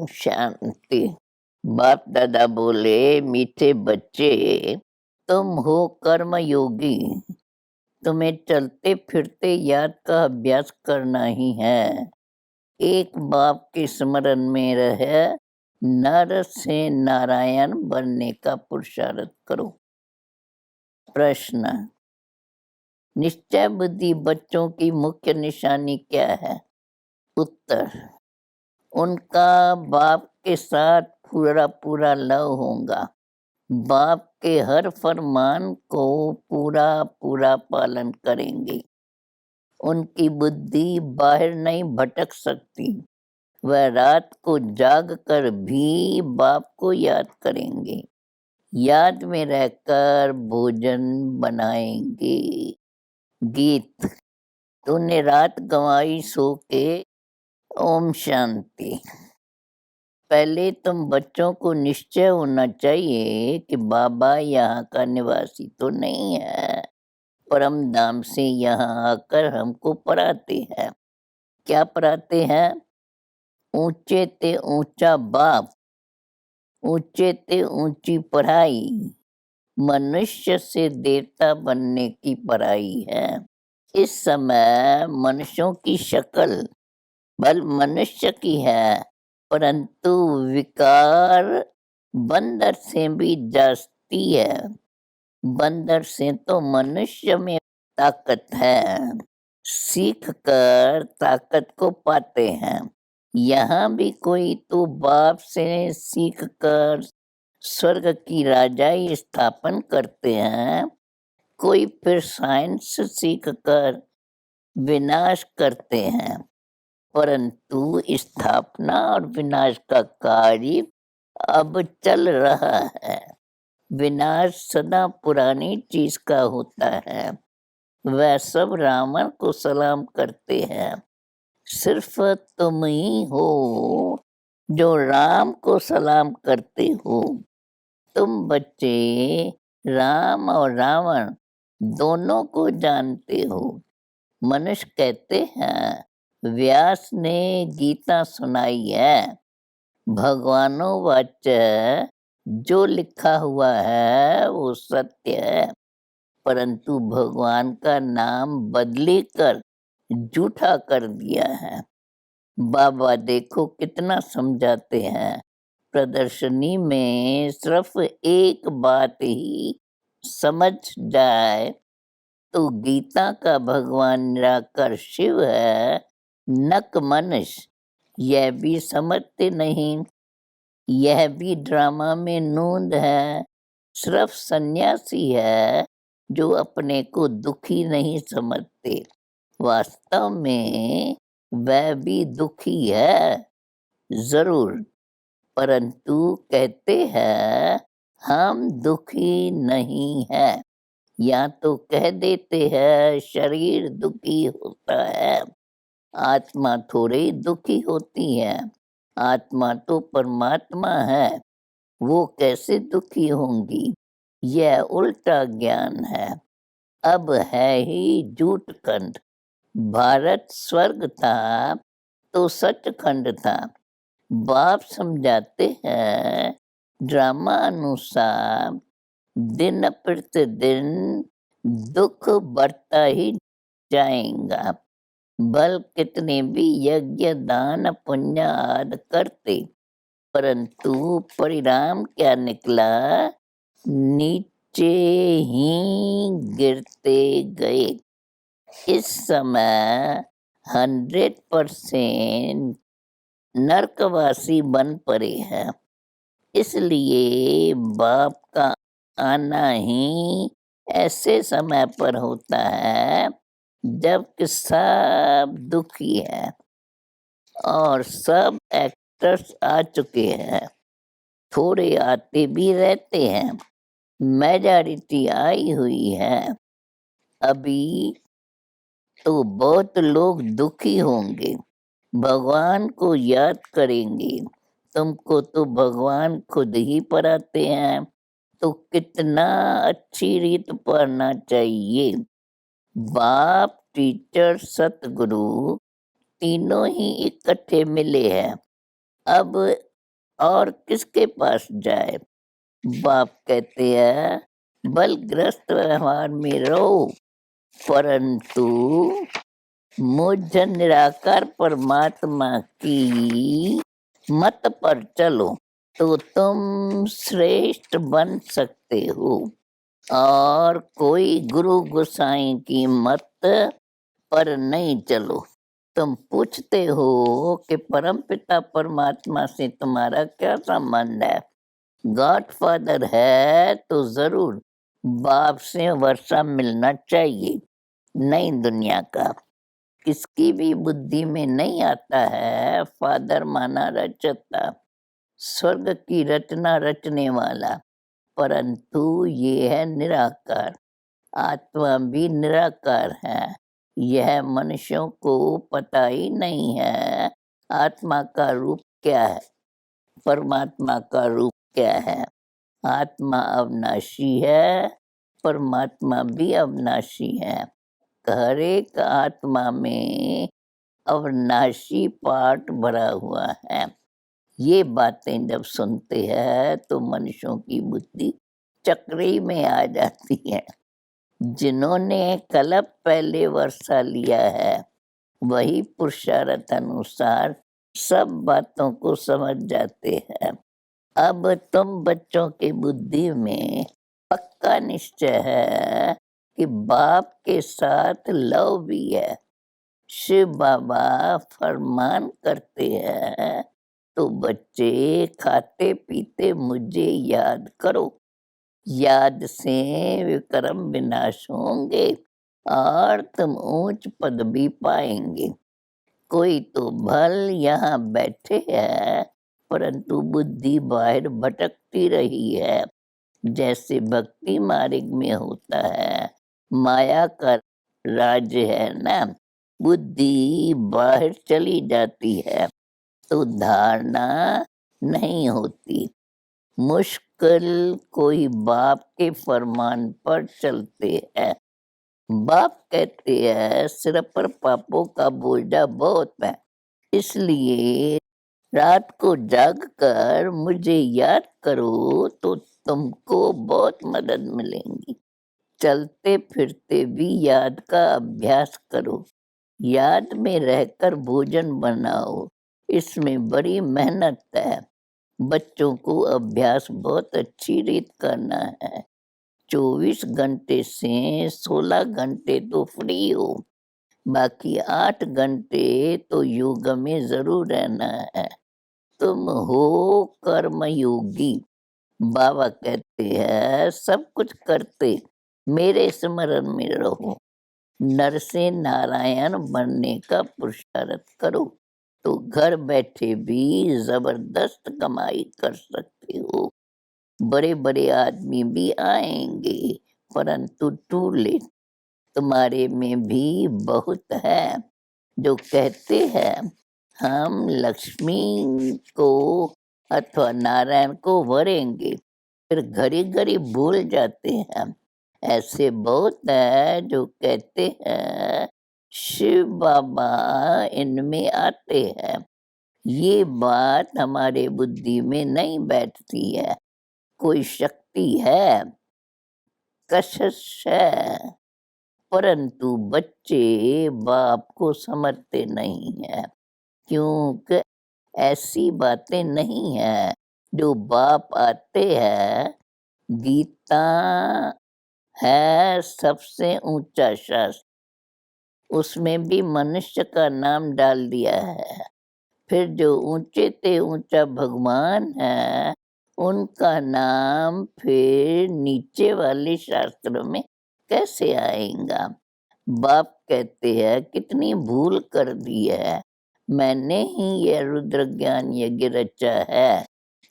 ओम शांति। बाप दादा बोले, मीठे बच्चे, तुम हो कर्म योगी। तुम्हें चलते फिरते याद का अभ्यास करना ही है। एक बाप के स्मरण में रह नर से नारायण बनने का पुरुषार्थ करो। प्रश्न: निश्चय बुद्धि बच्चों की मुख्य निशानी क्या है? उत्तर: उनका बाप के साथ पूरा पूरा लव होगा। बाप के हर फरमान को पूरा पूरा पालन करेंगे। उनकी बुद्धि बाहर नहीं भटक सकती। वह रात को जाग कर भी बाप को याद करेंगे। याद में रहकर भोजन बनाएंगे। गीत: तूने रात गंवाई सो के। ओम शांति। पहले तुम बच्चों को निश्चय होना चाहिए कि बाबा यहाँ का निवासी तो नहीं है, परम धाम से यहाँ आकर हमको पढ़ाते हैं। क्या पढ़ाते हैं? ऊंचे ते ऊंचा बाप, ऊंचे ते ऊंची पढ़ाई, मनुष्य से देवता बनने की पढ़ाई है। इस समय मनुष्यों की शक्ल बल मनुष्य की है, परंतु विकार बंदर से भी जास्ती है। बंदर से तो मनुष्य में ताकत है। सीख कर ताकत को पाते हैं। यहाँ भी कोई तो बाप से सीख कर स्वर्ग की राजाई स्थापन करते हैं, कोई फिर साइंस सीख कर विनाश करते हैं। परंतु स्थापना और विनाश का कार्य अब चल रहा है। विनाश सदा पुरानी चीज का होता है। वह सब रावण को सलाम करते हैं। सिर्फ तुम ही हो जो राम को सलाम करते हो। तुम बच्चे राम और रावण दोनों को जानते हो। मनुष्य कहते हैं व्यास ने गीता सुनाई है। भगवानो वाच जो लिखा हुआ है वो सत्य है, परंतु भगवान का नाम बदली कर झूठा कर दिया है। बाबा देखो कितना समझाते हैं। प्रदर्शनी में सिर्फ एक बात ही समझ जाए तो गीता का भगवान निराकर शिव है, नक मनुष्य, यह भी समझते नहीं। यह भी ड्रामा में नूंद है। सिर्फ सन्यासी है जो अपने को दुखी नहीं समझते। वास्तव में वह भी दुखी है जरूर, परंतु कहते हैं हम दुखी नहीं हैं। या तो कह देते हैं शरीर दुखी होता है, आत्मा थोड़ी दुखी होती है। आत्मा तो परमात्मा है, वो कैसे दुखी होंगी? यह उल्टा ज्ञान है। अब है ही झूठ खंड। भारत स्वर्ग था तो सचखंड था। बाप समझाते हैं ड्रामा अनुसार दिन प्रतिदिन दुख बढ़ता ही जाएगा। बल कितने भी यज्ञ दान पुण्य आदि करते, परंतु परिणाम क्या निकला? नीचे ही गिरते गए। इस समय 100% नरकवासी बन पड़े हैं। इसलिए बाप का आना ही ऐसे समय पर होता है जब कि सब दुखी है और सब एक्टर्स आ चुके हैं। थोड़े आते भी रहते हैं। मेजॉरिटी आई हुई है। अभी तो बहुत लोग दुखी होंगे, भगवान को याद करेंगे। तुमको तो भगवान खुद ही पढ़ाते हैं, तो कितना अच्छी रीत पढ़ना चाहिए। बाप, टीचर, सतगुरु तीनों ही इकट्ठे मिले हैं। अब और किसके पास जाए। बाप कहते हैं बलग्रस्त व्यवहार में रहो, परंतु मुझ निराकार परमात्मा की मत पर चलो तो तुम श्रेष्ठ बन सकते हो। और कोई गुरु गोसाई की मत पर नहीं चलो। तुम पूछते हो कि परमपिता परमात्मा से तुम्हारा क्या संबंध है। गॉडफादर है तो जरूर बाप से वर्षा मिलना चाहिए। नई दुनिया का किसकी भी बुद्धि में नहीं आता है फादर माना रचता, स्वर्ग की रचना रचने वाला, परंतु ये है निराकार। आत्मा भी निराकार है। यह मनुष्यों को पता ही नहीं है आत्मा का रूप क्या है, परमात्मा का रूप क्या है। आत्मा अविनाशी है, परमात्मा भी अविनाशी है। हर एक आत्मा में अविनाशी पार्ट भरा हुआ है। ये बातें जब सुनते हैं तो मनुष्यों की बुद्धि चक्री में आ जाती है। जिन्होंने कल्प पहले वर्षा लिया है वही पुरुषार्थ अनुसार सब बातों को समझ जाते हैं। अब तुम बच्चों की बुद्धि में पक्का निश्चय है कि बाप के साथ लव भी है। शिव बाबा फरमान करते हैं तो बच्चे खाते पीते मुझे याद करो, याद से विक्रम विनाश होंगे और तुम ऊंच पद भी पाएंगे। कोई तो भल यहाँ बैठे है परंतु बुद्धि बाहर भटकती रही है। जैसे भक्ति मार्ग में होता है, माया का राज है ना, बुद्धि बाहर चली जाती है तो धारणा नहीं होती। मुश्किल कोई बाप के फरमान पर चलते हैं। बाप कहते हैं सिर पर पापों का बोझा बहुत है, इसलिए रात को जाग कर मुझे याद करो तो तुमको बहुत मदद मिलेंगी। चलते फिरते भी याद का अभ्यास करो। याद में रहकर भोजन बनाओ, इसमें बड़ी मेहनत है। बच्चों को अभ्यास बहुत अच्छी रीत करना है। 24 घंटे से 16 घंटे तो फ्री हो, बाकी 8 घंटे तो योग में जरूर रहना है। तुम हो कर्मयोगी। बाबा कहते हैं सब कुछ करते मेरे स्मरण में रहो। नर से नारायण बनने का पुरुषार्थ करो तो घर बैठे भी जबरदस्त कमाई कर सकते हो। बड़े बड़े आदमी भी आएंगे परंतु टू लेट। तुम्हारे में भी बहुत है जो कहते हैं हम लक्ष्मी को अथवा नारायण को वरेंगे, फिर घड़ी घड़ी भूल जाते हैं। ऐसे बहुत है जो कहते हैं शिव बाबा इनमें आते हैं। ये बात हमारे बुद्धि में नहीं बैठती है। कोई शक्ति है, कशिश है, परंतु बच्चे बाप को समझते नहीं है क्योंकि ऐसी बातें नहीं है। जो बाप आते हैं, गीता है सबसे ऊंचा शास्त्र, उसमें भी मनुष्य का नाम डाल दिया है। फिर जो ऊंचे ते ऊंचा भगवान है उनका नाम फिर नीचे वाले शास्त्रों में कैसे आएगा। बाप कहते हैं कितनी भूल कर दी है, मैंने ही यह रुद्र ज्ञान यज्ञ रचा है।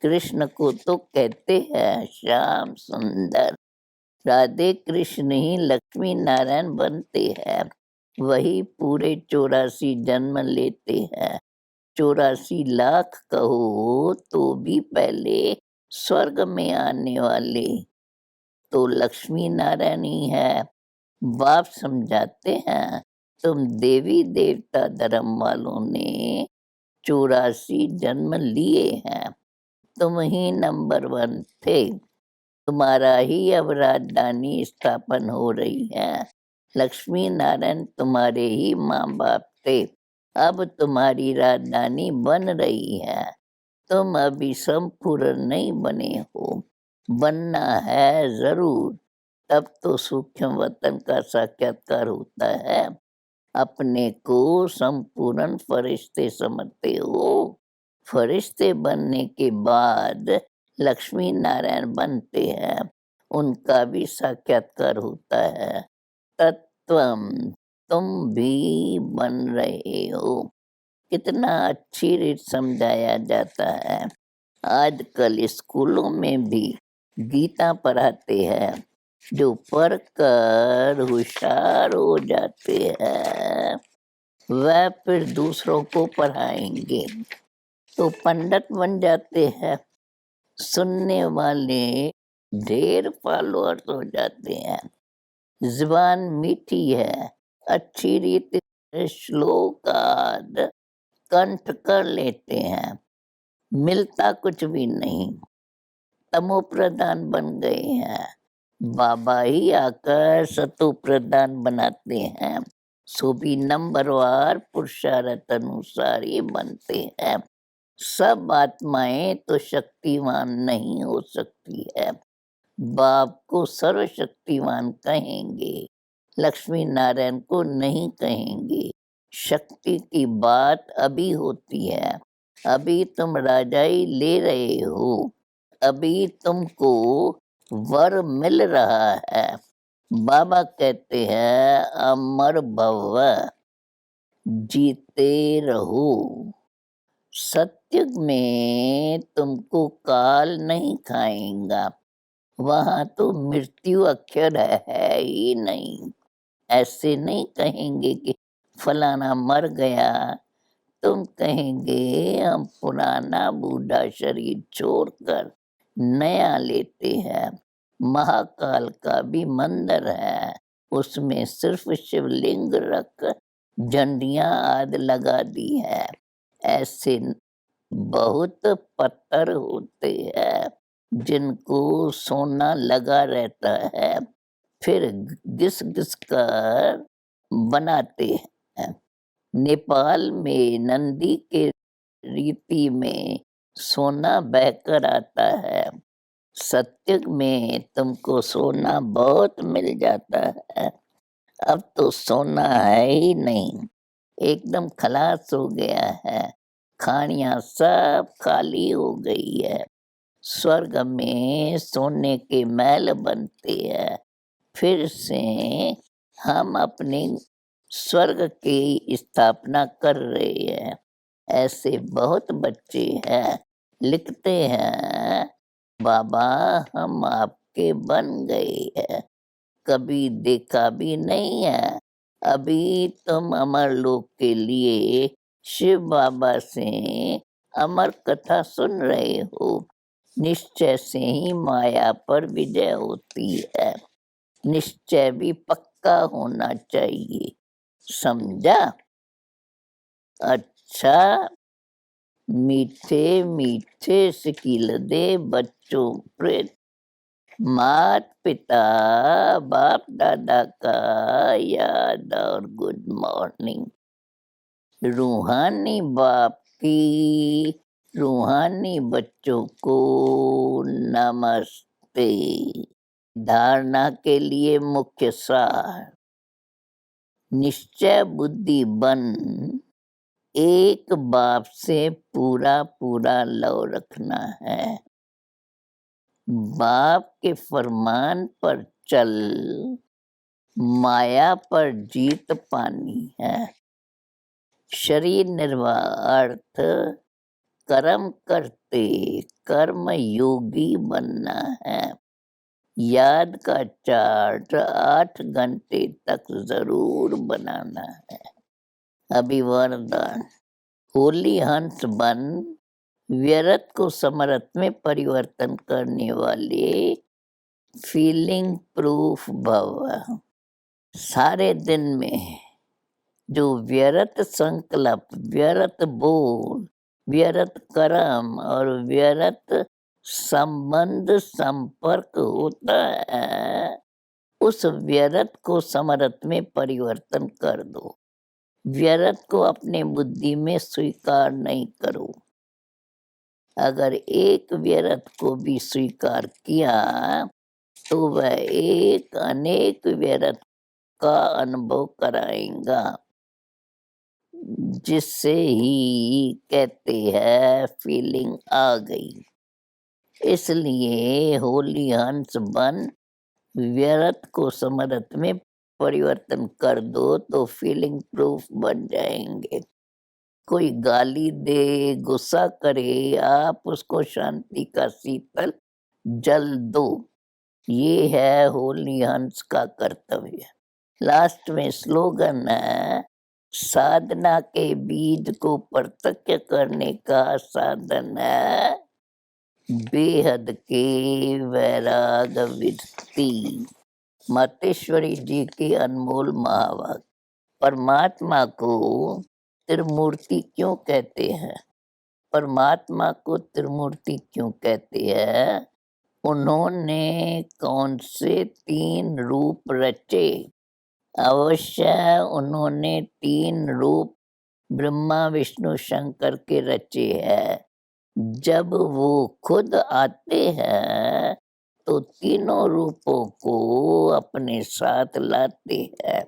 कृष्ण को तो कहते हैं श्याम सुंदर, राधे कृष्ण ही लक्ष्मी नारायण बनते हैं। वही पूरे 84 जन्म लेते हैं। 84 लाख कहो तो भी पहले स्वर्ग में आने वाले तो लक्ष्मी नारायण ही है। बाप समझाते हैं तुम देवी देवता धर्म वालों ने 84 जन्म लिए हैं तुम ही नंबर 1 थे। तुम्हारा ही अब राजधानी स्थापन हो रही है। लक्ष्मी नारायण तुम्हारे ही माँ-बाप थे। अब तुम्हारी राजधानी बन रही है। तुम अभी संपूर्ण नहीं बने हो। बनना है ज़रूर, तब तो सूक्ष्म वतन का साक्षात्कार होता है। अपने को संपूर्ण फरिश्ते समझते हो। फरिश्ते बनने के बाद लक्ष्मी नारायण बनते हैं, उनका भी साक्षात्कार होता है। तत्वम, तुम भी बन रहे हो। कितना अच्छी रीत समझाया जाता है। आजकल स्कूलों में भी गीता पढ़ाते हैं। जो पढ़ कर होशियार हो जाते हैं, वह फिर दूसरों को पढ़ाएंगे, तो पंडित बन जाते हैं। सुनने वाले ढेर फॉलोअर्स हो जाते हैं। ज़ुबान मीठी है, अच्छी रीति से श्लोक आदि कंठ कर लेते हैं, मिलता कुछ भी नहीं, तमो प्रधान बन गए हैं। बाबा ही आकर सतो प्रधान बनाते हैं, सो भी नंबरवार पुरुषार्थ अनुसार ही बनते हैं। सब आत्माएं तो शक्तिवान नहीं हो सकती है। बाप को सर्वशक्तिमान कहेंगे, लक्ष्मी नारायण को नहीं कहेंगे। शक्ति की बात अभी होती है। अभी तुम राजाई ले रहे हो। अभी तुमको वर मिल रहा है। बाबा कहते हैं अमर भव, जीते रहो। सत्युग में तुमको काल नहीं खाएगा। वहाँ तो मृत्यु अक्षर है ही नहीं। ऐसे नहीं कहेंगे कि फलाना मर गया, तुम कहेंगे हम पुराना बूढ़ा शरीर छोड़कर नया लेते हैं। महाकाल का भी मंदिर है, उसमें सिर्फ शिवलिंग रख झंडियां आदि लगा दी है। ऐसे बहुत पत्थर होते हैं जिनको सोना लगा रहता है, फिर घिस घिस कर बनाते हैं। नेपाल में नंदी के रीति में सोना बहकर आता है। सत्युग में तुमको सोना बहुत मिल जाता है। अब तो सोना है ही नहीं, एकदम खलास हो गया है। खानियां सब खाली हो गई है। स्वर्ग में सोने के महल बनते हैं। फिर से हम अपने स्वर्ग की स्थापना कर रहे हैं। ऐसे बहुत बच्चे हैं, लिखते हैं बाबा हम आपके बन गए हैं, कभी देखा भी नहीं है। अभी तुम अमर लोक के लिए शिव बाबा से अमर कथा सुन रहे हो। निश्चय से ही माया पर विजय होती है। निश्चय भी पक्का होना चाहिए, समझा? अच्छा, मीठे मीठे सिकिल दे बच्चों प्रेत, मात पिता बाप दादा का याद और गुड मॉर्निंग। रूहानी बाप की रूहानी बच्चों को नमस्ते। धारणा के लिए मुख्य सार, निश्चय बुद्धि बन एक बाप से पूरा पूरा लव रखना है। बाप के फरमान पर चल माया पर जीत पानी है। शरीर निर्वाह अर्थ कर्म करते कर्म योगी बनना है। याद का चार्ट 8 घंटे तक जरूर बनाना है। अभिवरदान, होली हंस बन व्यर्थ को समर्थ में परिवर्तन करने वाले फीलिंग प्रूफ भव। सारे दिन में जो व्यर्थ संकल्प, व्यर्थ बोल, व्यर्थ कर्म और व्यर्थ संबंध संपर्क होता है, उस व्यर्थ को समर्थ में परिवर्तन कर दो। व्यर्थ को अपने बुद्धि में स्वीकार नहीं करो। अगर एक व्यर्थ को भी स्वीकार किया तो वह एक अनेक व्यर्थ का अनुभव कराएगा, जिससे ही कहते हैं फीलिंग आ गई। इसलिए होली हंस बन व्यर्थ को समर्थ में परिवर्तन कर दो तो फीलिंग प्रूफ बन जाएंगे। कोई गाली दे, गुस्सा करे, आप उसको शांति का शीतल जल दो। ये है होली हंस का कर्तव्य। लास्ट में स्लोगन है, साधना के बीज को प्रत्यक्ष करने का साधन है बेहद के वैराग वृत्ति। मातेश्वरी जी की अनमोल महावाक्य। परमात्मा को त्रिमूर्ति क्यों कहते हैं? परमात्मा को त्रिमूर्ति क्यों कहते हैं? उन्होंने कौन से 3 रूप रचे? अवश्य उन्होंने 3 रूप ब्रह्मा विष्णु शंकर के रचे हैं। जब वो खुद आते हैं तो तीनों रूपों को अपने साथ लाते हैं।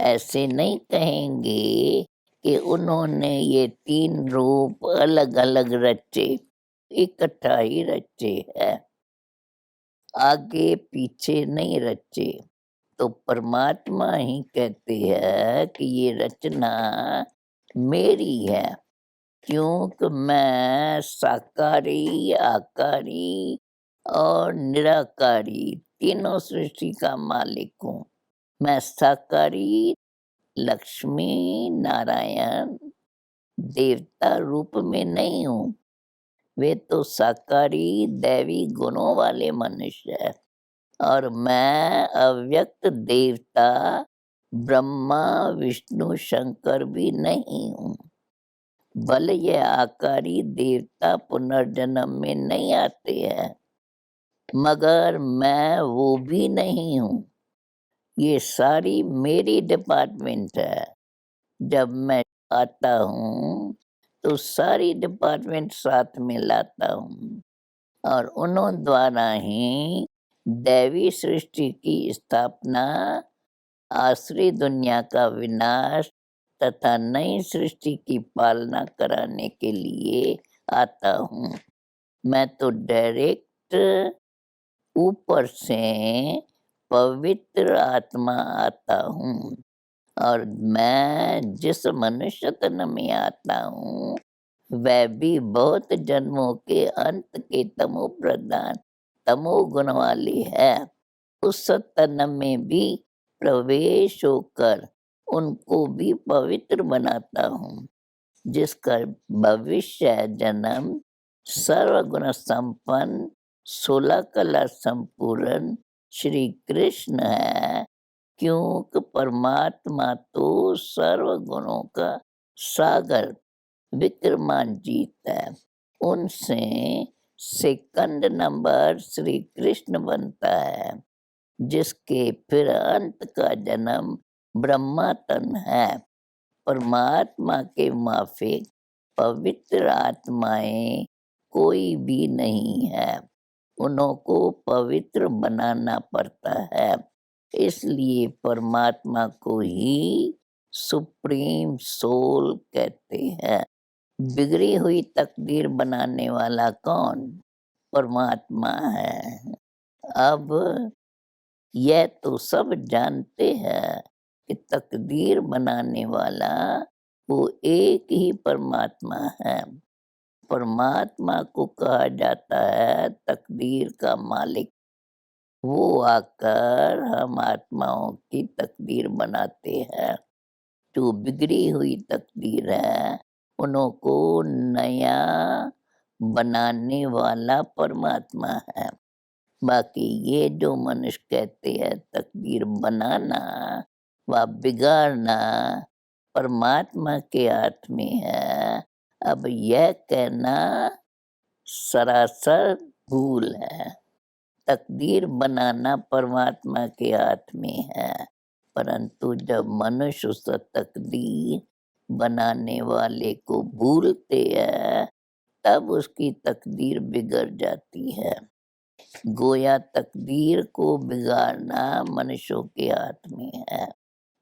ऐसे नहीं कहेंगे कि उन्होंने ये 3 रूप अलग अलग रचे, इकट्ठा ही रचे हैं, आगे पीछे नहीं रचे। तो परमात्मा ही कहते हैं कि ये रचना मेरी है, क्योंकि मैं साकारी, आकारी और निराकारी तीनों सृष्टि का मालिक हूँ। मैं साकारी लक्ष्मी नारायण देवता रूप में नहीं हूँ। वे तो साकारी दैवी गुणों वाले मनुष्य है और मैं अव्यक्त देवता ब्रह्मा विष्णु शंकर भी नहीं हूँ। भले ये आकारी देवता पुनर्जन्म में नहीं आते हैं, मगर मैं वो भी नहीं हूँ। ये सारी मेरी डिपार्टमेंट है। जब मैं आता हूँ तो सारी डिपार्टमेंट साथ में लाता हूँ और उन्हों द्वारा ही दैवी सृष्टि की स्थापना, आसुरी दुनिया का विनाश तथा नई सृष्टि की पालना कराने के लिए आता हूँ। मैं तो डायरेक्ट ऊपर से पवित्र आत्मा आता हूँ और मैं जिस मनुष्य तन में आता हूँ वह भी बहुत जन्मों के अंत के तमो प्रधान तमोगुण वाली है। उस तन में भी प्रवेश होकर उनको भी पवित्र बनाता हूँ, जिसका भविष्य जन्म सर्वगुण संपन्न 16 कला संपूर्ण श्री कृष्ण है। क्योंकि परमात्मा तो सर्व गुणों का सागर विक्रमांजित है। उनसे सेकंड नंबर श्री कृष्ण बनता है, जिसके फिर अंत का जन्म ब्रह्मा तन है। परमात्मा के माफिक पवित्र आत्माएं कोई भी नहीं है, उन्हों को पवित्र बनाना पड़ता है। इसलिए परमात्मा को ही सुप्रीम सोल कहते हैं। बिगड़ी हुई तकदीर बनाने वाला कौन? परमात्मा है। अब यह तो सब जानते हैं कि तकदीर बनाने वाला वो एक ही परमात्मा है। परमात्मा को कहा जाता है तकदीर का मालिक। वो आकर हम आत्माओं की तकदीर बनाते हैं। जो बिगड़ी हुई तकदीर है, उन्हों को नया बनाने वाला परमात्मा है। बाकी ये जो मनुष्य कहते हैं तकदीर बनाना व बिगाड़ना परमात्मा के हाथ में है। अब यह कहना सरासर भूल है। तकदीर बनाना परमात्मा के हाथ में है, परंतु जब मनुष्य उस तकदीर बनाने वाले को भूलते हैं, तब उसकी तकदीर बिगड़ जाती है। गोया तकदीर को बिगाड़ना मनुष्यों के हाथ में है।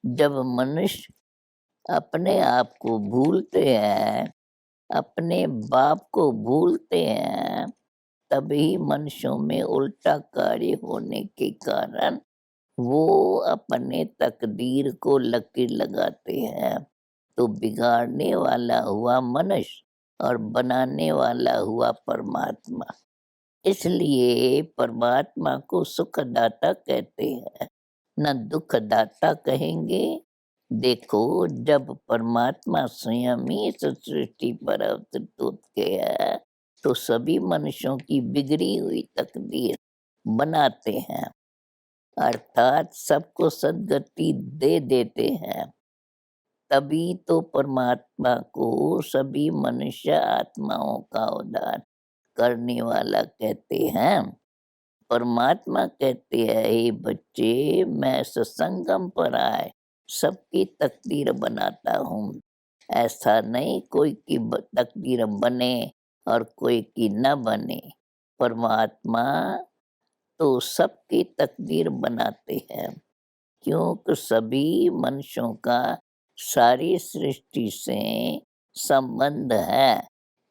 जब मनुष्य अपने आप को भूलते हैं, अपने बाप को भूलते हैं, तभी मनुष्यों में उल्टा कार्य होने के कारण वो अपने तकदीर को लकीर लगाते हैं। तो बिगाड़ने वाला हुआ मनुष्य और बनाने वाला हुआ परमात्मा। इसलिए परमात्मा को सुखदाता कहते हैं, न दुखदाता कहेंगे। देखो, जब परमात्मा स्वयं ही इस सृष्टि पर अवतरित होते हैं, तो सभी मनुष्यों की बिगड़ी हुई तकदीर बनाते हैं, अर्थात सबको सद्गति दे देते हैं। तभी तो परमात्मा को सभी मनुष्य आत्माओं का उद्धार करने वाला कहते हैं। परमात्मा कहते हैं, हे बच्चे, मैं सत्संगम पर आए सबकी तकदीर बनाता हूँ। ऐसा नहीं कोई की तकदीर बने और कोई की न बने। परमात्मा तो सबकी तकदीर बनाते हैं, क्योंकि सभी मनुष्यों का सारी सृष्टि से संबंध है।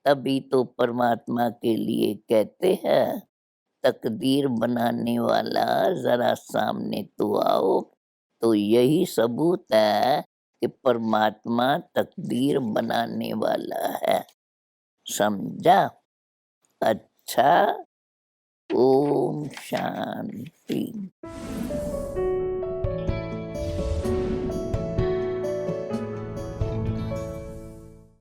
तभी तो परमात्मा के लिए कहते हैं, तकदीर बनाने वाला जरा सामने तो आओ। तो यही सबूत है कि परमात्मा तकदीर बनाने वाला है। समझा? अच्छा, ओम शांति।